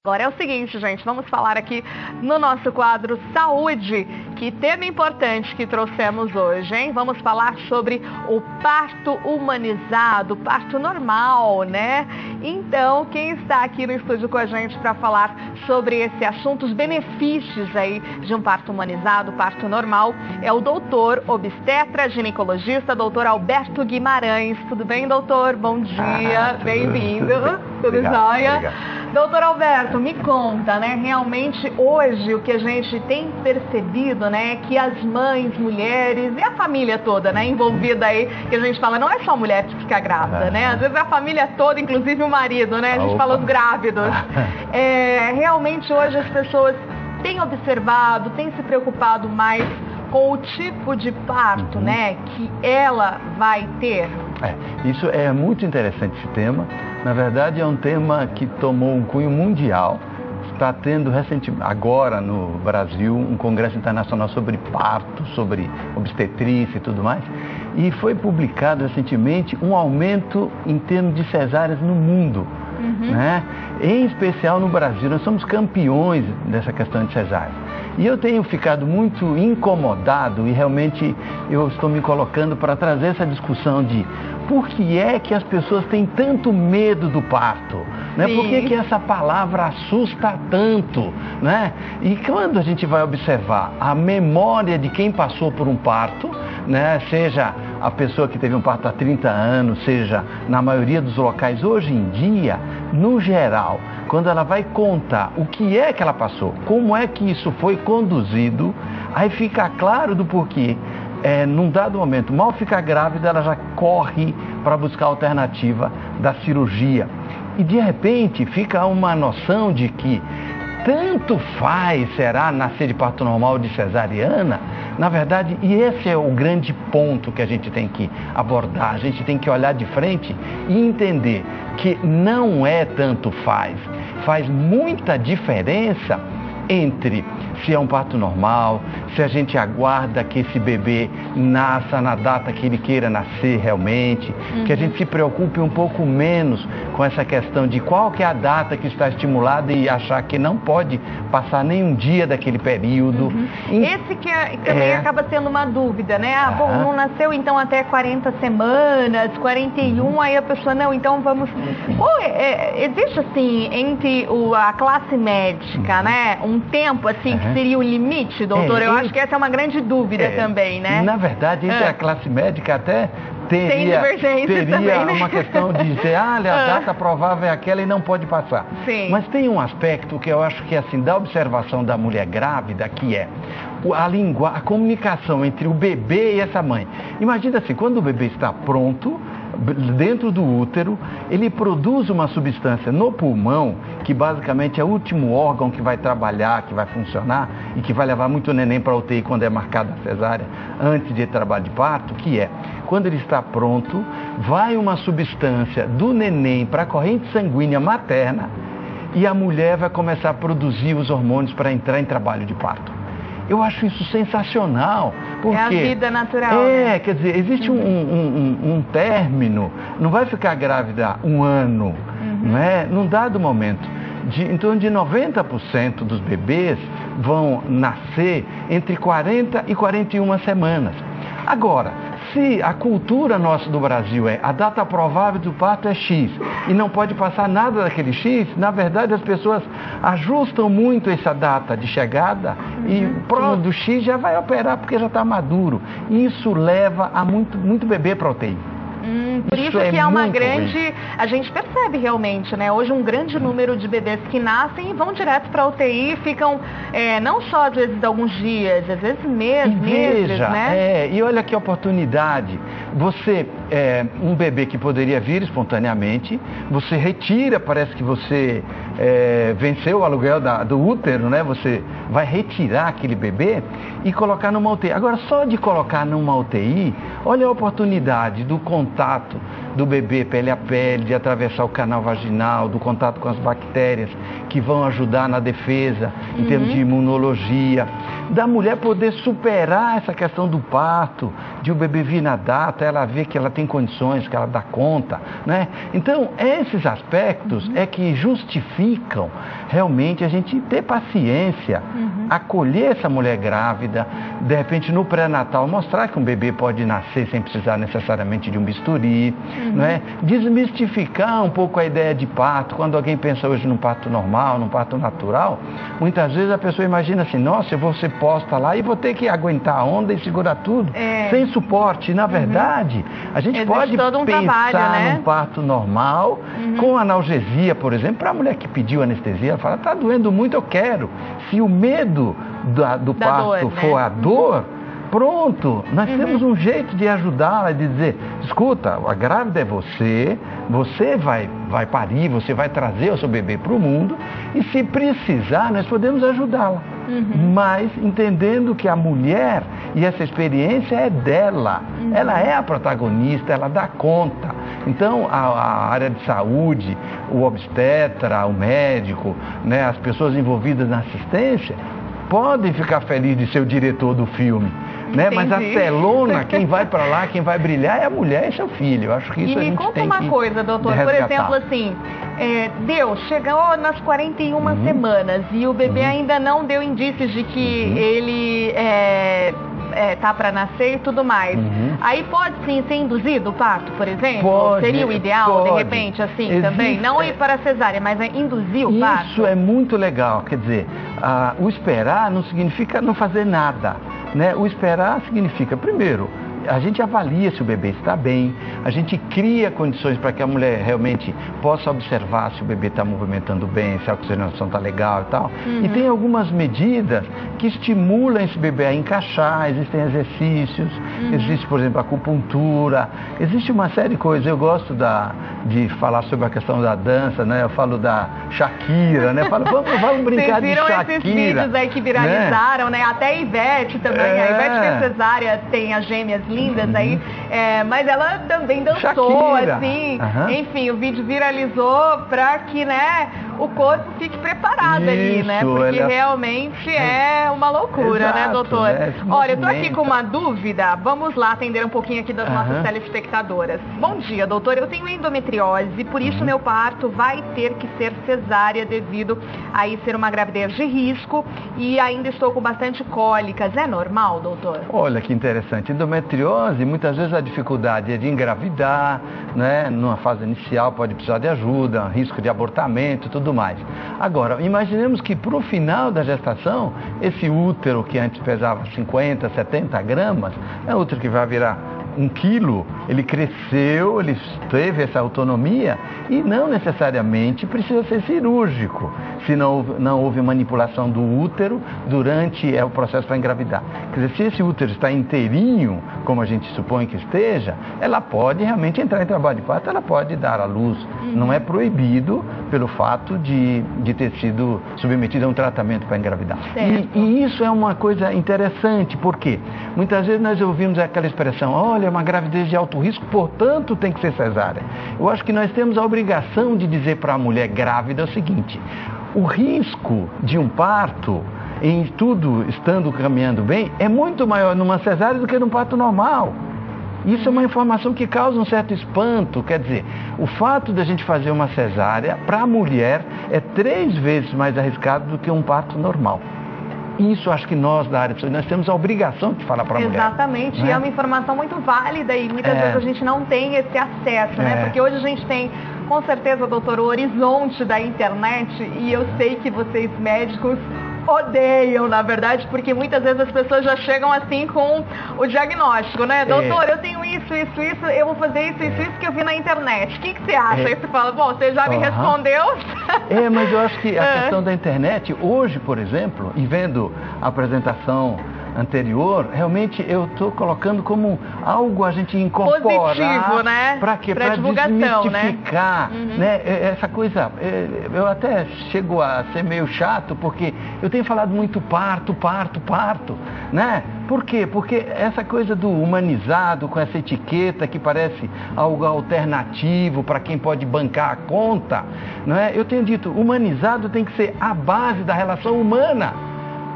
Agora é o seguinte, gente, vamos falar aqui no nosso quadro Saúde. Que tema importante que trouxemos hoje, hein? Vamos falar sobre o parto humanizado, parto normal, né? Então, quem está aqui no estúdio com a gente para falar sobre esse assunto, os benefícios aí de um parto humanizado, parto normal, é o doutor obstetra, ginecologista, doutor Alberto Guimarães. Tudo bem, doutor? Bom dia, bem-vindo. Tudo jóia? Obrigado. Doutor Alberto, me conta, né? Realmente hoje o que a gente tem percebido, né, é que as mães, mulheres e a família toda, né, envolvida aí, que a gente fala, não é só a mulher que fica grávida, né? Às vezes a família toda, inclusive o marido, né? A gente fala os grávidos. Realmente hoje as pessoas têm observado, têm se preocupado mais com o tipo de parto, né, que ela vai ter. Isso é muito interessante, esse tema. Na verdade, é um tema que tomou um cunho mundial. Está tendo recentemente, agora no Brasil, um congresso internacional sobre parto, sobre obstetrícia e tudo mais. E foi publicado recentemente um aumento em termos de cesáreas no mundo. Né? Em especial no Brasil, nós somos campeões dessa questão de cesárea. E eu tenho ficado muito incomodado e realmente eu estou me colocando para trazer essa discussão de por que é que as pessoas têm tanto medo do parto? Né? Por que é que essa palavra assusta tanto? Né? E quando a gente vai observar a memória de quem passou por um parto, né? Seja a pessoa que teve um parto há 30 anos, seja na maioria dos locais hoje em dia, no geral, quando ela vai contar o que é que ela passou, como é que isso foi conduzido, aí fica claro do porquê. Num dado momento, mal fica grávida, ela já corre para buscar a alternativa da cirurgia. E de repente fica uma noção de que tanto faz, será, nascer de parto normal ou de cesariana. Na verdade, e esse é o grande ponto que a gente tem que abordar, a gente tem que olhar de frente e entender que não é tanto faz. Faz muita diferença entre se é um parto normal, se a gente aguarda que esse bebê nasça na data que ele queira nascer realmente, que a gente se preocupe um pouco menos com essa questão de qual que é a data que está estimulada e achar que não pode passar nenhum dia daquele período. Esse que também acaba sendo uma dúvida, né? Bom, não nasceu então até 40 semanas, 41, aí a pessoa, não, então vamos... existe assim, entre a classe médica, né, um tempo assim que seria o limite, doutor? Eu acho que essa é uma grande dúvida também, né? Na verdade, entre a classe médica até teria também, né? Uma questão de dizer, a data provável é aquela e não pode passar. Mas tem um aspecto que eu acho que, assim, da observação da mulher grávida, que é a comunicação entre o bebê e essa mãe. Imagina assim, quando o bebê está pronto, dentro do útero, ele produz uma substância no pulmão, que basicamente é o último órgão que vai trabalhar, que vai funcionar e que vai levar muito neném para a UTI quando é marcada a cesárea, antes de trabalho de parto, que é, quando ele está pronto, vai uma substância do neném para a corrente sanguínea materna e a mulher vai começar a produzir os hormônios para entrar em trabalho de parto. Eu acho isso sensacional. Porque é a vida natural. Quer dizer, existe um término, não vai ficar grávida um ano, não é? Num dado momento, em torno de 90% dos bebês vão nascer entre 40 e 41 semanas. Agora, se a cultura nossa do Brasil a data provável do parto é X e não pode passar nada daquele X, na verdade as pessoas ajustam muito essa data de chegada e próximo do X já vai operar porque já está maduro. Isso leva a muito bebê para UTI. Por isso que é uma grande... A gente percebe realmente, né? Hoje um grande número de bebês que nascem e vão direto para a UTI e ficam, não só às vezes alguns dias, às vezes meses, né? E olha que oportunidade. Você, um bebê que poderia vir espontaneamente, você retira, parece que você venceu o aluguel do útero, né? Você vai retirar aquele bebê e colocar numa UTI. Agora, só de colocar numa UTI, olha a oportunidade do contato do bebê pele a pele, de atravessar o canal vaginal, do contato com as bactérias que vão ajudar na defesa em termos de imunologia, da mulher poder superar essa questão do parto, de o bebê vir na data, ela ver que ela tem condições, que ela dá conta, né? Então, esses aspectos é que justificam realmente a gente ter paciência, acolher essa mulher grávida, de repente no pré-natal mostrar que um bebê pode nascer sem precisar necessariamente de um bisturi, né? Desmistificar um pouco a ideia de parto. Quando alguém pensa hoje num parto normal, num parto natural, muitas vezes a pessoa imagina assim, nossa, eu vou ser posta lá e vou ter que aguentar a onda e segurar tudo, sem suporte. Na verdade, a gente pode pensar num parto normal, com analgesia, por exemplo, para a mulher que pediu anestesia, ela fala, está doendo muito, eu quero. Se o medo do parto for a dor, pronto, nós temos um jeito de ajudá-la, de dizer, escuta, a grávida é você, você vai parir, você vai trazer o seu bebê para o mundo, e se precisar, nós podemos ajudá-la. Mas entendendo que a mulher e essa experiência é dela, ela é a protagonista, ela dá conta. Então a área de saúde, o obstetra, o médico, né, as pessoas envolvidas na assistência, podem ficar felizes de ser o diretor do filme. Né? Mas a telona, quem vai para lá, quem vai brilhar é a mulher e seu filho. Eu acho que isso a gente tem que resgatar. E me conta uma coisa, doutor, por exemplo, assim, Deus chegou nas 41 semanas e o bebê ainda não deu indícios de que ele tá para nascer e tudo mais. Aí pode sim ser induzido o parto, por exemplo? Pode, seria o ideal, de repente, assim, também? Não ir para a cesárea, mas induzir o parto? Isso é muito legal. Quer dizer, o esperar não significa não fazer nada. Né? O esperar significa, primeiro, a gente avalia se o bebê está bem, a gente cria condições para que a mulher realmente possa observar se o bebê está movimentando bem, se a oxigenação está legal e tal. E tem algumas medidas que estimulam esse bebê a encaixar, existem exercícios, existe, por exemplo, a acupuntura, existe uma série de coisas. Eu gosto de falar sobre a questão da dança, né? Eu falo da Shakira, né? Falo, vamos brincar de Shakira. Vocês viram esses vídeos aí que viralizaram, né? Até a Ivete também, a Ivete fez cesárea, tem as gêmeas lindas aí, mas ela também dançou, Shakira. assim, enfim, o vídeo viralizou para que, né, o corpo fique preparado ali, né, porque realmente é uma loucura, né, doutor? Olha, eu tô aqui com uma dúvida, vamos lá atender um pouquinho aqui das nossas telespectadoras. Bom dia, doutor, eu tenho endometriose, por isso meu parto vai ter que ser cesárea devido a ser uma gravidez de risco e ainda estou com bastante cólicas, é normal, doutor? Olha que interessante, endometriose, muitas vezes a dificuldade é de engravidar, né? Numa fase inicial pode precisar de ajuda, risco de abortamento e tudo mais. Agora, imaginemos que para o final da gestação, esse útero que antes pesava 50, 70 gramas, é um útero que vai virar 1 quilo, ele cresceu, ele teve essa autonomia e não necessariamente precisa ser cirúrgico, se não houve manipulação do útero durante o processo para engravidar. Quer dizer, se esse útero está inteirinho, como a gente supõe que esteja, ela pode realmente entrar em trabalho de parto, ela pode dar à luz. Não é proibido pelo fato de ter sido submetida a um tratamento para engravidar. E isso é uma coisa interessante, porque muitas vezes nós ouvimos aquela expressão, olha, é uma gravidez de alto risco, portanto tem que ser cesárea. Eu acho que nós temos a obrigação de dizer para a mulher grávida o seguinte, o risco de um parto, em tudo estando caminhando bem, é muito maior numa cesárea do que num parto normal. Isso é uma informação que causa um certo espanto, quer dizer, o fato de a gente fazer uma cesárea, para a mulher, é 3 vezes mais arriscado do que um parto normal. Isso acho que nós da área de saúde, nós temos a obrigação de falar para a mulher. Exatamente, e é uma informação muito válida e muitas vezes a gente não tem esse acesso, né? Porque hoje a gente tem, com certeza, doutor, o horizonte da internet e eu sei que vocês médicos odeiam, na verdade, porque muitas vezes as pessoas já chegam assim com o diagnóstico, né? Doutor, eu tenho isso, eu vou fazer isso que eu vi na internet. O que você acha? Aí você fala, bom, você já me respondeu. Mas eu acho que a questão da internet, hoje, por exemplo, e vendo a apresentação anterior, realmente eu estou colocando como algo a gente incorporar. Positivo, né? Para quê? Para desmistificar, né? Essa coisa, eu até chego a ser meio chato, porque eu tenho falado muito parto, né? Por quê? Porque essa coisa do humanizado, com essa etiqueta que parece algo alternativo para quem pode bancar a conta, não é? Eu tenho dito, humanizado tem que ser a base da relação humana.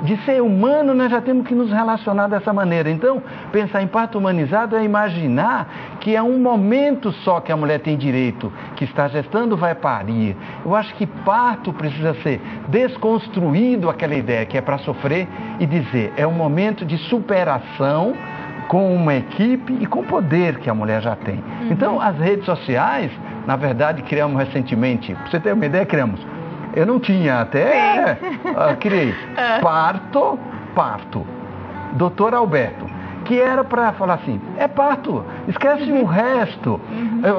de ser humano, nós já temos que nos relacionar dessa maneira. Então, pensar em parto humanizado é imaginar que é um momento só que a mulher tem direito, que está gestando, vai parir. Eu acho que parto precisa ser desconstruído, aquela ideia que é para sofrer, e dizer, é um momento de superação com uma equipe e com o poder que a mulher já tem. Então, as redes sociais, na verdade, criamos recentemente, para você ter uma ideia, eu não tinha até, criei parto, Dr. Alberto, que era para falar assim, é parto, esquece o resto.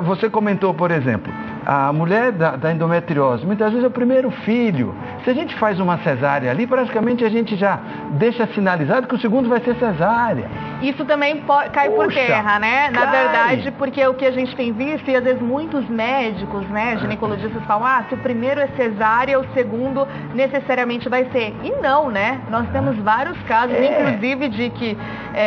Você comentou, por exemplo, a mulher da endometriose, muitas vezes é o primeiro filho. Se a gente faz uma cesárea ali, praticamente a gente já deixa sinalizado que o segundo vai ser cesárea. Isso também cai por terra, né? Na verdade, porque o que a gente tem visto, e às vezes muitos médicos, né, ginecologistas falam, se o primeiro é cesárea, o segundo necessariamente vai ser. E não, né? Nós temos vários casos, inclusive de que,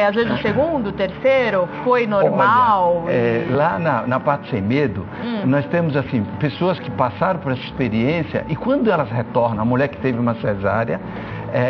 às vezes o segundo, o terceiro, foi normal. Olha, lá na Parto Sem Medo, nós temos assim, pessoas que passaram por essa experiência e quando elas retornam, a mulher que teve uma cesárea,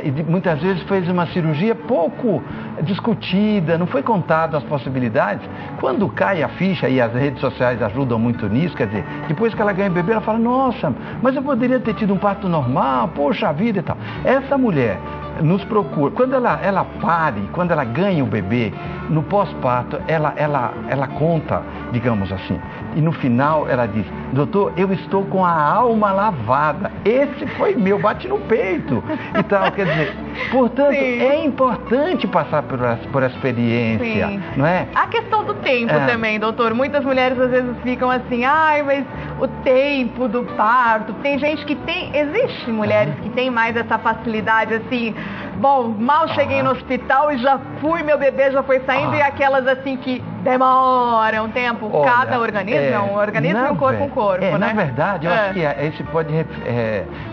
e muitas vezes fez uma cirurgia pouco discutida, não foi contado as possibilidades. Quando cai a ficha, e as redes sociais ajudam muito nisso, quer dizer, depois que ela ganha o bebê, ela fala, nossa, mas eu poderia ter tido um parto normal, poxa vida e tal. Essa mulher nos procura, quando ela pare, quando ela ganha o bebê, no pós-parto, ela conta, digamos assim, e no final ela diz, doutor, eu estou com a alma lavada, esse foi meu, bate no peito e tal, quer dizer, portanto, é importante passar por essa experiência, não é? A questão do tempo também, doutor, muitas mulheres às vezes ficam assim, mas o tempo do parto, tem gente que existe mulheres que têm mais essa facilidade assim, bom, mal cheguei no hospital e já fui, meu bebê já foi saindo, e aquelas assim que demoram um tempo. Olha, cada organismo é um organismo e um corpo um corpo, né? Na verdade, eu acho que esse pode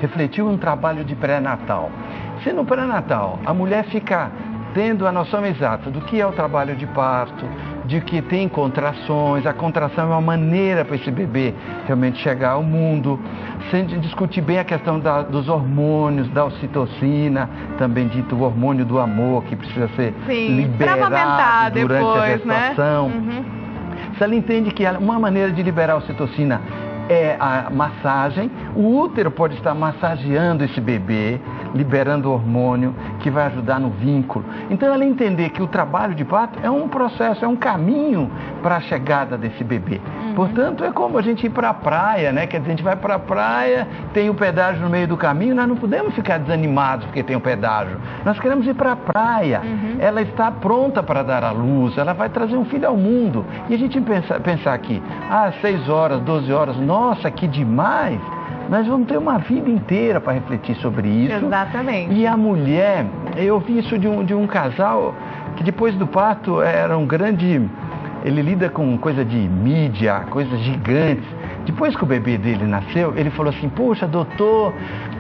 refletir um trabalho de pré-natal. Se no pré-natal a mulher fica tendo a noção exata do que é o trabalho de parto, de que tem contrações, a contração é uma maneira para esse bebê realmente chegar ao mundo, sem discutir bem a questão dos hormônios, da ocitocina, também dito o hormônio do amor, que precisa ser liberado durante a gestação. Se ela entende que uma maneira de liberar a ocitocina é a massagem, o útero pode estar massageando esse bebê, liberando o hormônio que vai ajudar no vínculo. Então ela entender que o trabalho de parto é um processo, é um caminho para a chegada desse bebê. Portanto, é como a gente ir para a praia, né? Quer dizer, a gente vai para a praia, tem o pedágio no meio do caminho, nós não podemos ficar desanimados porque tem o pedágio. Nós queremos ir para a praia. Ela está pronta para dar à luz, ela vai trazer um filho ao mundo. E a gente pensar aqui, 6 horas, 12 horas, nossa, que demais! Nós vamos ter uma vida inteira para refletir sobre isso. Exatamente. E a mulher, eu vi isso de um casal que depois do parto era um grande... Ele lida com coisa de mídia, coisas gigantes. Depois que o bebê dele nasceu, ele falou assim, poxa, doutor,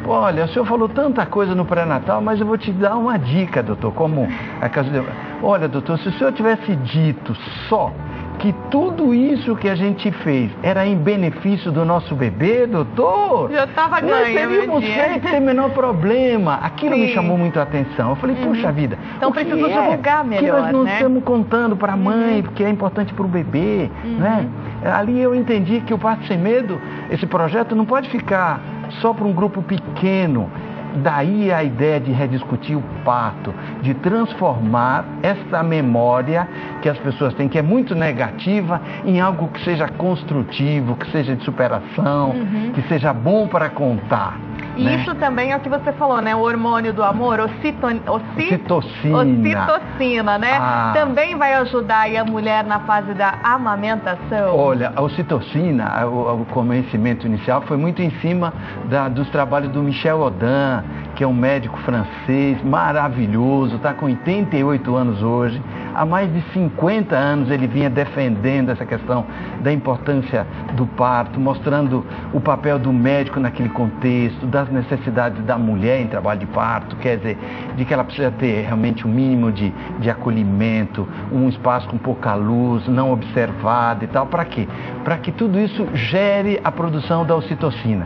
olha, o senhor falou tanta coisa no pré-natal, mas eu vou te dar uma dica, doutor, como a casa de... Olha, doutor, se o senhor tivesse dito só que tudo isso que a gente fez era em benefício do nosso bebê, doutor, já estava ganhando. Nós teríamos feito sem menor problema. Aquilo me chamou muito a atenção. Eu falei, puxa vida, então preciso divulgar melhor, que nós não né? estamos contando para a mãe, porque é importante para o bebê, né? Ali eu entendi que o Parto Sem Medo, esse projeto não pode ficar só para um grupo pequeno. Daí a ideia de rediscutir o parto, de transformar essa memória que as pessoas têm, que é muito negativa, em algo que seja construtivo, que seja de superação, que seja bom para contar. E né? Isso também é o que você falou, né? O hormônio do amor, ocitocina, né? Também vai ajudar aí a mulher na fase da amamentação. Olha, a ocitocina, o conhecimento inicial foi muito em cima dos trabalhos do Michel Audin, que é um médico francês maravilhoso, está com 88 anos hoje, há mais de 50 anos ele vinha defendendo essa questão da importância do parto, mostrando o papel do médico naquele contexto, das necessidades da mulher em trabalho de parto, quer dizer, de que ela precisa ter realmente um mínimo de acolhimento, um espaço com pouca luz, não observado e tal. Para quê? Para que tudo isso gere a produção da ocitocina.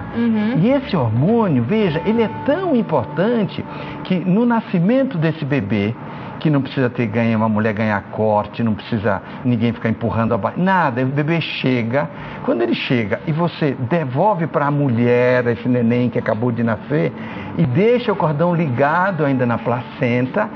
E esse hormônio, veja, ele é tão importante que no nascimento desse bebê, que não precisa ter uma mulher ganhar corte, não precisa ninguém ficar empurrando a barriga, nada, o bebê chega, quando ele chega e você devolve para a mulher esse neném que acabou de nascer e deixa o cordão ligado ainda na placenta,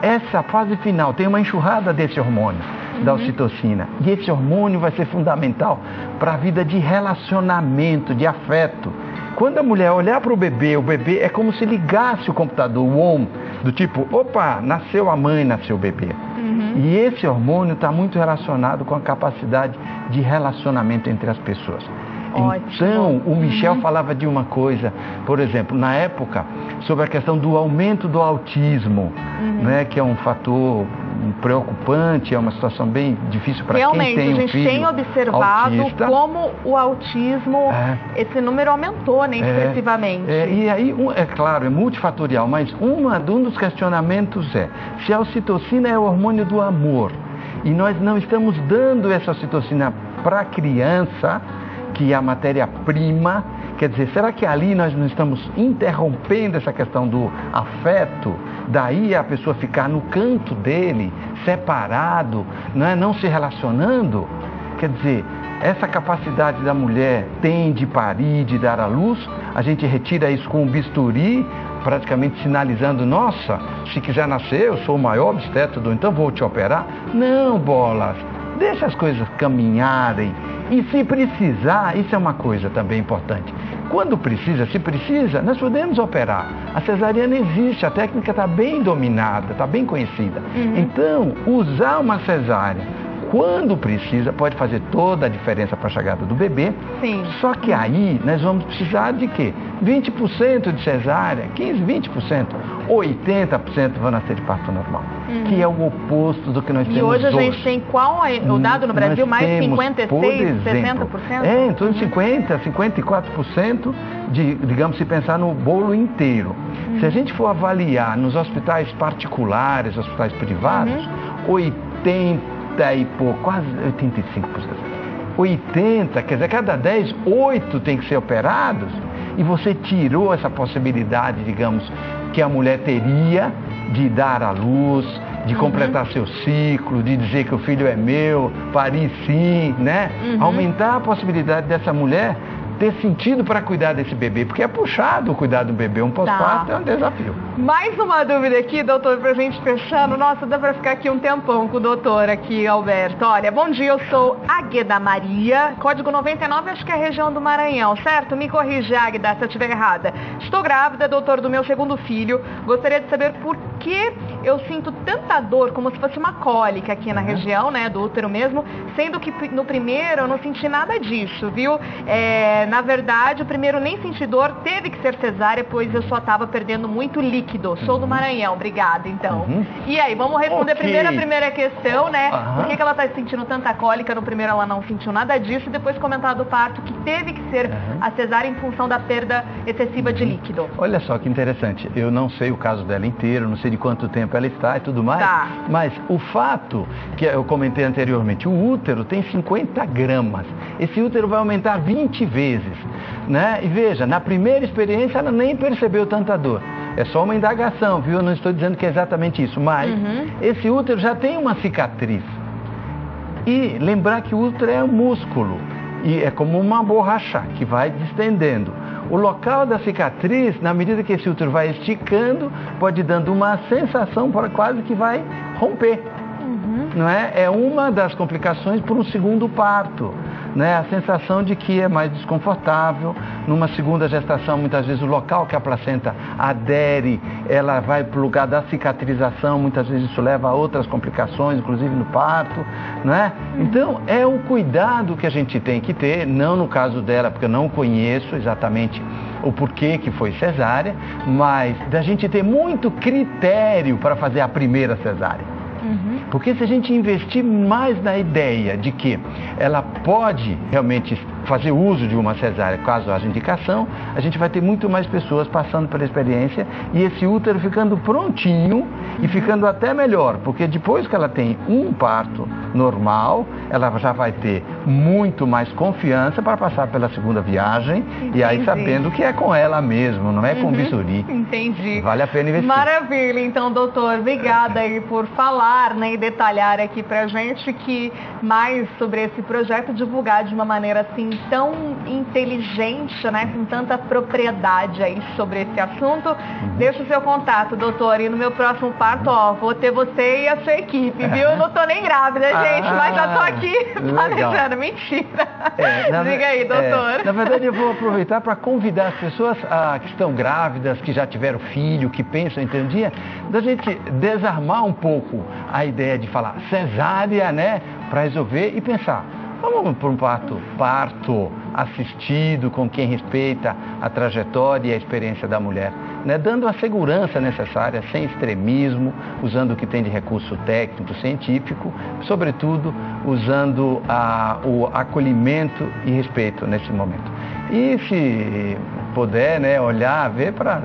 essa fase final tem uma enxurrada desse hormônio, da ocitocina, e esse hormônio vai ser fundamental para a vida de relacionamento, de afeto. Quando a mulher olhar para o bebê é como se ligasse o computador, o on, do tipo, opa, nasceu a mãe, nasceu o bebê. E esse hormônio está muito relacionado com a capacidade de relacionamento entre as pessoas. Ótimo. Então, o Michel falava de uma coisa, por exemplo, na época, sobre a questão do aumento do autismo, né, que é um fator preocupante, é uma situação bem difícil para quem tem um filho realmente, a gente tem observado autista. Como o autismo, esse número aumentou, né, expressivamente. E aí, é claro, é multifatorial, mas um dos questionamentos é se a ocitocina é o hormônio do amor e nós não estamos dando essa ocitocina para a criança, que é a matéria-prima, quer dizer, será que ali nós não estamos interrompendo essa questão do afeto? Daí a pessoa ficar no canto dele, separado, não se relacionando? Quer dizer, essa capacidade da mulher tem de parir, de dar à luz, a gente retira isso com um bisturi, praticamente sinalizando, nossa, se quiser nascer, eu sou o maior obstetra, então vou te operar. Não, bolas, deixa as coisas caminharem. E se precisar, isso é uma coisa também importante. Quando precisa, se precisa, nós podemos operar. A cesariana existe, a técnica está bem dominada, está bem conhecida. Então, usar uma cesárea, quando precisa, pode fazer toda a diferença para a chegada do bebê. Sim. Só que aí nós vamos precisar de quê? 20% de cesárea, 15%, 20%, 80% vão nascer de parto normal, que é o oposto do que nós temos hoje. E hoje a gente tem qual o dado no Brasil? Mais 56%, 60%? Em torno de 50%, 54% de, digamos, se pensar no bolo inteiro. Se a gente for avaliar nos hospitais particulares, hospitais privados, 80 e pouco, quase 85%. 80, quer dizer, cada 10, 8 tem que ser operados, e você tirou essa possibilidade, digamos, que a mulher teria de dar à luz, de completar seu ciclo, de dizer que o filho é meu, parir sim, né? Aumentar a possibilidade dessa mulher ter sentido para cuidar desse bebê, porque é puxado cuidar do bebê, um pós-parto é um desafio. Mais uma dúvida aqui, doutor, pra gente fechando. Nossa, dá pra ficar aqui um tempão com o doutor aqui, Alberto. Olha, bom dia, eu sou Águeda Maria, código 99, acho que é a região do Maranhão, certo? Me corrige, Águeda, se eu estiver errada. Estou grávida, doutor, do meu segundo filho. Gostaria de saber por que eu sinto tanta dor, como se fosse uma cólica aqui na região, né, do útero mesmo, sendo que no primeiro eu não senti nada disso, viu? Na verdade, o primeiro nem senti dor, teve que ser cesárea, pois eu só estava perdendo muito líquido. Sou do Maranhão, obrigada, então. E aí, vamos responder primeiro a primeira questão, né? Por que ela está sentindo tanta cólica? No primeiro ela não sentiu nada disso, e depois comentar do parto, que teve que ser a cesárea em função da perda excessiva de líquido. Olha só que interessante, eu não sei o caso dela inteiro, não sei de quanto tempo ela está e tudo mais, mas o fato que eu comentei anteriormente, o útero tem 50 gramas, esse útero vai aumentar 20 vezes. Né? E veja, na primeira experiência ela nem percebeu tanta dor. É só uma indagação, viu? Eu não estou dizendo que é exatamente isso, mas esse útero já tem uma cicatriz. E lembrar que o útero é um músculo e é como uma borracha que vai distendendo. O local da cicatriz, na medida que esse útero vai esticando, pode dando uma sensação para quase que vai romper. Não é? É uma das complicações por um segundo parto. Né? A sensação de que é mais desconfortável. Numa segunda gestação, muitas vezes o local que a placenta adere, ela vai para o lugar da cicatrização, muitas vezes isso leva a outras complicações, inclusive no parto, não é? Então, é um cuidado que a gente tem que ter, não no caso dela, porque eu não conheço exatamente o porquê que foi cesárea, mas da gente ter muito critério para fazer a primeira cesárea. Porque se a gente investir mais na ideia de que ela pode realmente fazer uso de uma cesárea, caso haja indicação, a gente vai ter muito mais pessoas passando pela experiência e esse útero ficando prontinho e ficando até melhor, porque depois que ela tem um parto normal, ela já vai ter muito mais confiança para passar pela segunda viagem. Entendi. E aí sabendo que é com ela mesmo, não é com bisturi. Entendi. Vale a pena investir. Maravilha, então, doutor, obrigada aí por falar, né, e detalhar aqui pra gente que mais sobre esse projeto, divulgar de uma maneira assim tão inteligente, né, com tanta propriedade aí sobre esse assunto. Deixa o seu contato, doutor, e no meu próximo parto, ó, vou ter você e a sua equipe, viu? Não tô nem grávida, gente, mas já tô aqui planejando. Mentira. Diga aí, doutor. Na verdade, eu vou aproveitar para convidar as pessoas que estão grávidas, que já tiveram filho, que pensam em ter um dia, da gente desarmar um pouco a ideia de falar cesárea, né, para resolver e pensar, vamos para um parto assistido, com quem respeita a trajetória e a experiência da mulher, né, dando a segurança necessária, sem extremismo, usando o que tem de recurso técnico, científico, sobretudo usando o acolhimento e respeito nesse momento. E se puder, né, olhar, ver para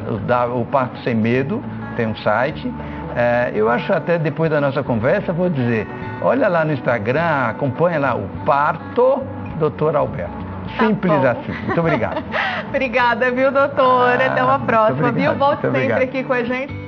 o Parto Sem Medo, tem um site. Eu acho até depois da nossa conversa, vou dizer, olha lá no Instagram, acompanha lá o Parto Dr. Alberto. Simples assim. Muito obrigado. Obrigada, viu, doutora? Até uma próxima, viu? Volte sempre aqui com a gente.